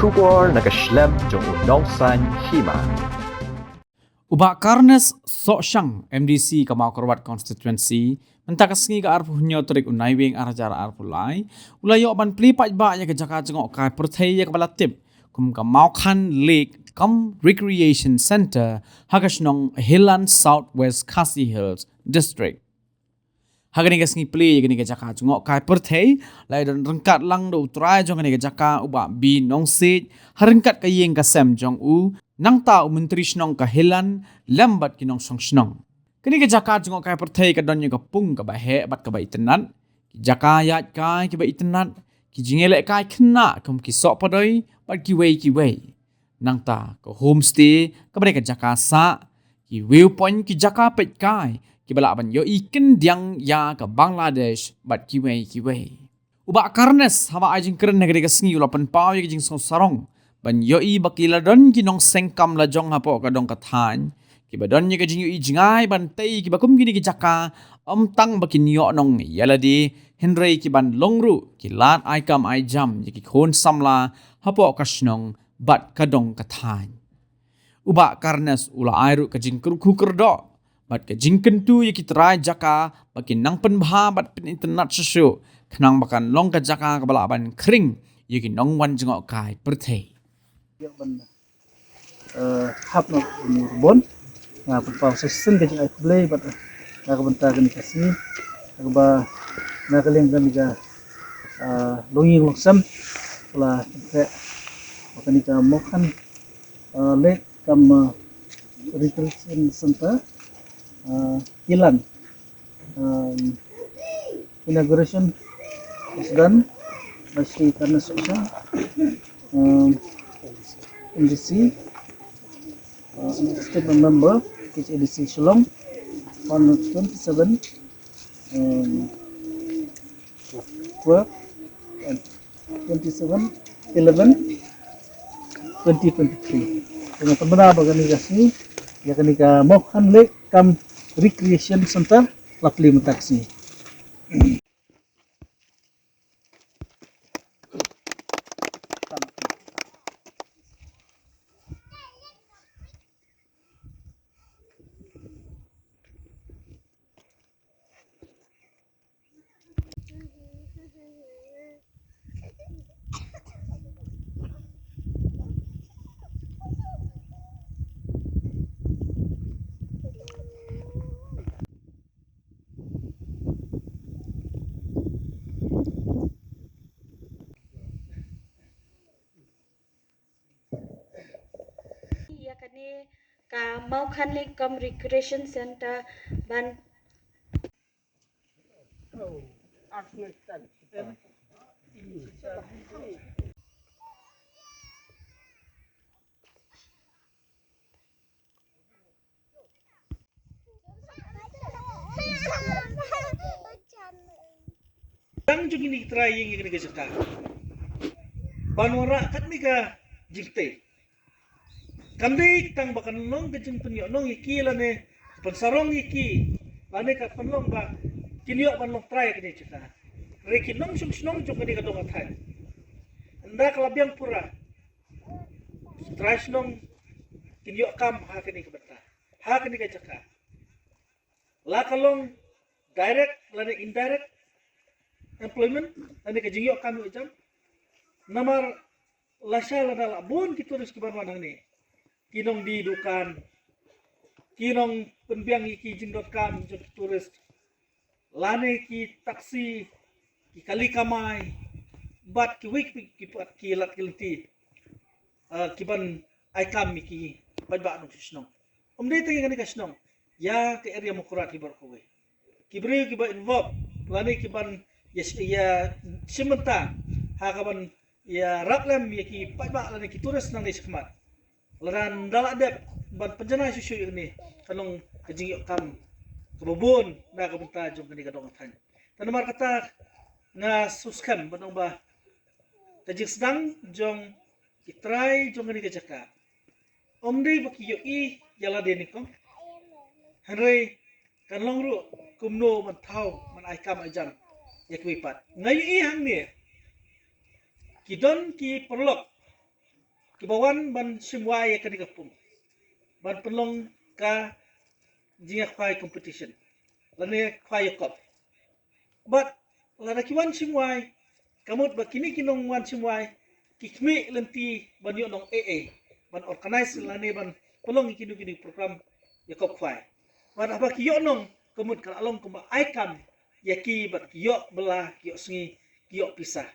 Shubor nakaslem jong unongsan hima. Ubak Karnes Sok Shang MDC Kamau Korwat Constituency mentakas ngi ka arpu hunyo terik unaiwing arjara arpu lai ulayo ban plipat ba nya ke jaka jengok kai perthai ya kepala tip kum Kamau Khan Lake Kam Recreation Center Hagashnong Hilan Southwest Khasi Hills District. Hagani ka sngi play gani ka jaka jengok kai perthai lai don rengkat lang do utrai jong gani ka jaka ubak bi nong sit harengkat ka yeng ka sem jong u nang tao menteri snong ka helan lambat kinong song snong. Kini ke jaka jengok kai perthai ka donnya ka pung ka bahe bat ka ba itenat. Ki jaka yat kai ki ba itenat. Ki jingelek kai kena kum ki sok padoi bat ki wei. Nang ta ka homestay ka ba ka jaka sa. Ki viewpoint ki jaka pet kai. Ki balak ban yo iken diang ya ka Bangladesh bat ki wei. Ubak Karnes hawa ajing keren negeri ka sengi ulapan pau ya jing song sarong. Ban yoi bakila don kinong sengkam la jong hapo ka dong kathan ki badon ni ka jing yoi jingai ban tei ki bakum gini ki jaka tang bakin yo nong yaladi Henry ki ban longru ki lat ai kam ai jam ki khon samla hapo ka snong bat ka dong kathan uba Karnes ula airu ka jing kuker do bat ka jing kentu ki trai jaka bakin nang pen bha bat pen internet sesu kenang bakan long ka jaka ka bala ban kring ki nong wan jengok kai perthai hap na bon nga pagpaw sa sin ka ay play but nakabanta kan kasi nagba nakaling kan ka longing loksam wala kaya makani ka mokhan late kam recreation center Kilan inauguration is done by Sri Karnes Osha MDC statement number which EDC Shillong 127 12 and 27 11 2023 dengan teman bagan kasih ya kan ka Mokhan Lake Kam Recreation Center Lapli Mentaksi. Ya kani ka Mokhan Lake Kam Recreation Center ban Tang jung ini trying ini kesaka. Banwara kat ni ka jikte. Kandi tang bakan long kejung penyo nong iki lane pensarong iki. Lane ka penlong ba kinyo panlong try kini cita. Reki nong sung snong jung kini ka dong athay. Anda kalabiang pura. Try snong kinyo kam ha kini ka bata. Ha kini ka jaka. La kalong direct lane indirect employment ane ka jingyo kami ujam namar lasya lana labun kita harus kiban wanang ni kinong di dukan kinong penbiang iki jindot kam jod turis lane ki taksi ki kali kamai bat ki wik ki pat ki lat kilti kiban ai kam ki pajba no snong umde tangi kani ka snong ya ke area mukurat kibar ko we kibre kiba involve lane kiban yes ya simenta hakaban ya raklam ya ki pajba lani ki turis nang iskmat laran dala dep ban penjana susu ini kanong kajing kam kebubun na kabenta jong kani kadong tan tanamar kata nga suskan banong ba kajing sedang jong kitrai jong kani kajaka omdei baki yo I yala denikom Henry kanlong ru kumno man tau man aikam ajam yak wipat ngayu I hang ni kidon ki perlok kibawan ban simway ka digapum ban penlong ka jinga kwai competition lane kwai kop but lana kiwan simway kamot ba kini kinong wan simway kikmi lenti ban yo nong AA ban organize lane ban pelong ikinu kini program yakop kwai ban apa kiyo nong kamot kalalong kuma aikam yaki bat kiyo belah kiyo sengi kiyo pisah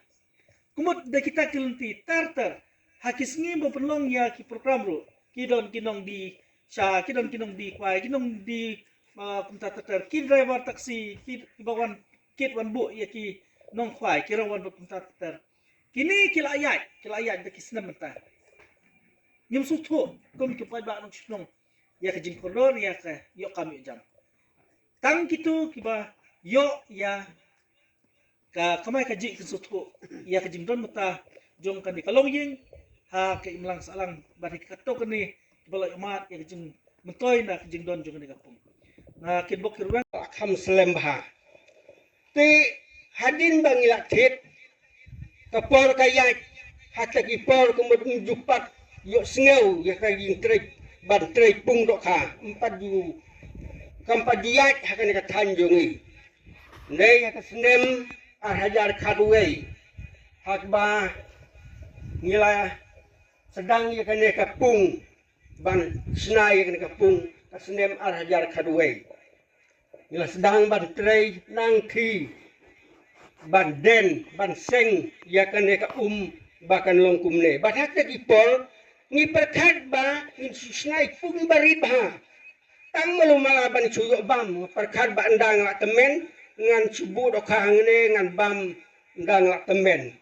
kumut da kita kilenti tartar hakisngi mo penlong ya ki program ro kidon kinong di sya kidon kinong di kwai kinong di kumta tartar ki driver taksi ki bawan kit wan bu ya ki nong kwai kira wan kumta tartar kini kilayat da kisna menta nyum sutu kum ki pai ba nong snong ya ka jing kolor ya ka yo kami jam tang kitu kiba yo ya ka kamay ka ji sutu ya ka jingdon mata jong kan di kalong ying ha ka imlang salang bari kato kani bala umat ya ka jing mentoy na ka jingdon jong ni kapung na kinbok kirwan kham slem bha te hadin bangila thit kapor kaya hatak ipor kumudung jupat yo sneu ya ka jing trek ban trek pung do kha empat ju kampadiat hakan ka tanjongi nei ka snem hajar kadwei hakba nila sedang ya kene kapung ban snai kene kapung kasnem hajar kadwei nila sedang ban trei nang ki ban den ban seng ya kene ka bakan longkumne bathak te ipol ni perkhat ba ni snai pung bari ba tang malumala ban suyo bam perkhat ba andang la temen ngan subu do kangne ngan bam ngang la temen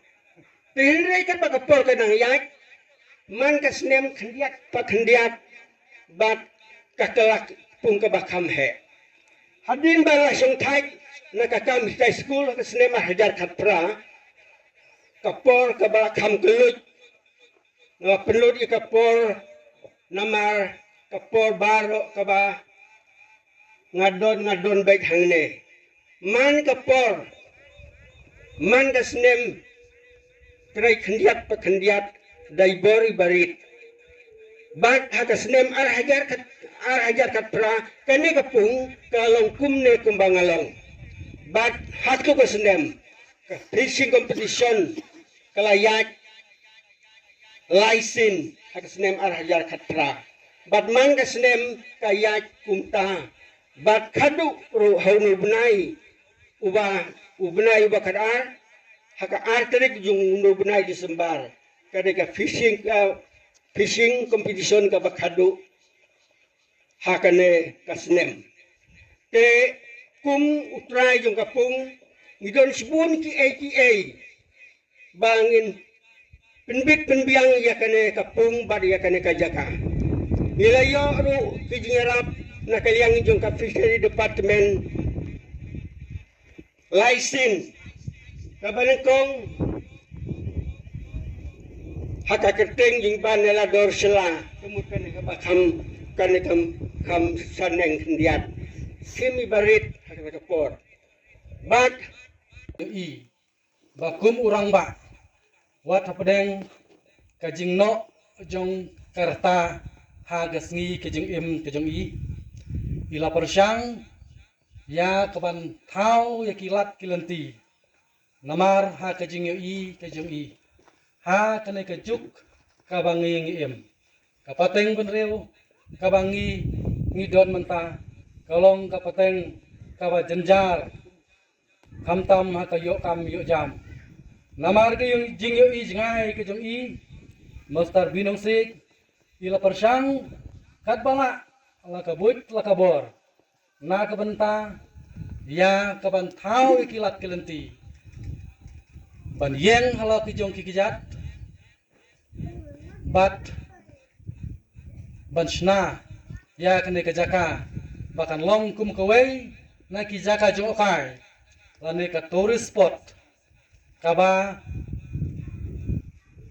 tinre kan ba kapol ka nang yak man ka snem khandiat pa khandiat bat kakelak pung ka bakam he hadin ba la song thai na ka kam high school ka snem hajar khatra kapol ka bakam kelut na penlut i kapol namar kapol baro ka ba ngadon baik hangne man kapor man kasnem trai khandiat pa khandiat dai bori barit bat hakasnem ar hajar kat pra kani kapung kalong kumne kumbangalong bat hatu kasnem fishing competition kalayat laisin hakasnem ar hajar kat pra bat man kasnem kayat kumta bat kadu ro haunu bunai ubnai bakar haka arterik jung bunai disembar kadeka fishing competition ka bakadu hakane kasnem te kum utrai jung kapung midon sibun ki ATA bangin penbit penbiang ya kane kapung bad ya kane kajaka nilayo ro kijingarap na kaliang jung ka fishery department license kabanengkong haka kerteng jing ban nela dorsela kemudian ka bakam kam saneng kendiat semi barit haka kapor bat i bakum urang ba wat pedeng kajing no jong karta hagasngi kajing kajing i ila persyang ya kaban thau ya kilat kilenti namar ha kajing i ha kane kajuk kabangi ngiem kapateng benreu kabangi ngidon menta kalong kapateng kaba jenjar kamtam ha kayo kam yo jam namar ke yung jing i jingai kajing i mastar binong sik ila persyang kat bala la kabut la kabor na kabenta ya kaban thau ikilat kelenti ban yeng hala kijong kikijat bat ban shna ya kene kajaka bakan long kum kawai na kijaka jokai lane ka tourist spot kaba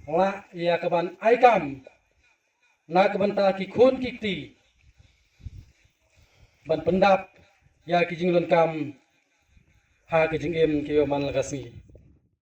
la ya kaban aikam na kabenta ki khun kikti ban pendap ya kijing lon kam ha kijing em kiyo man lagasngi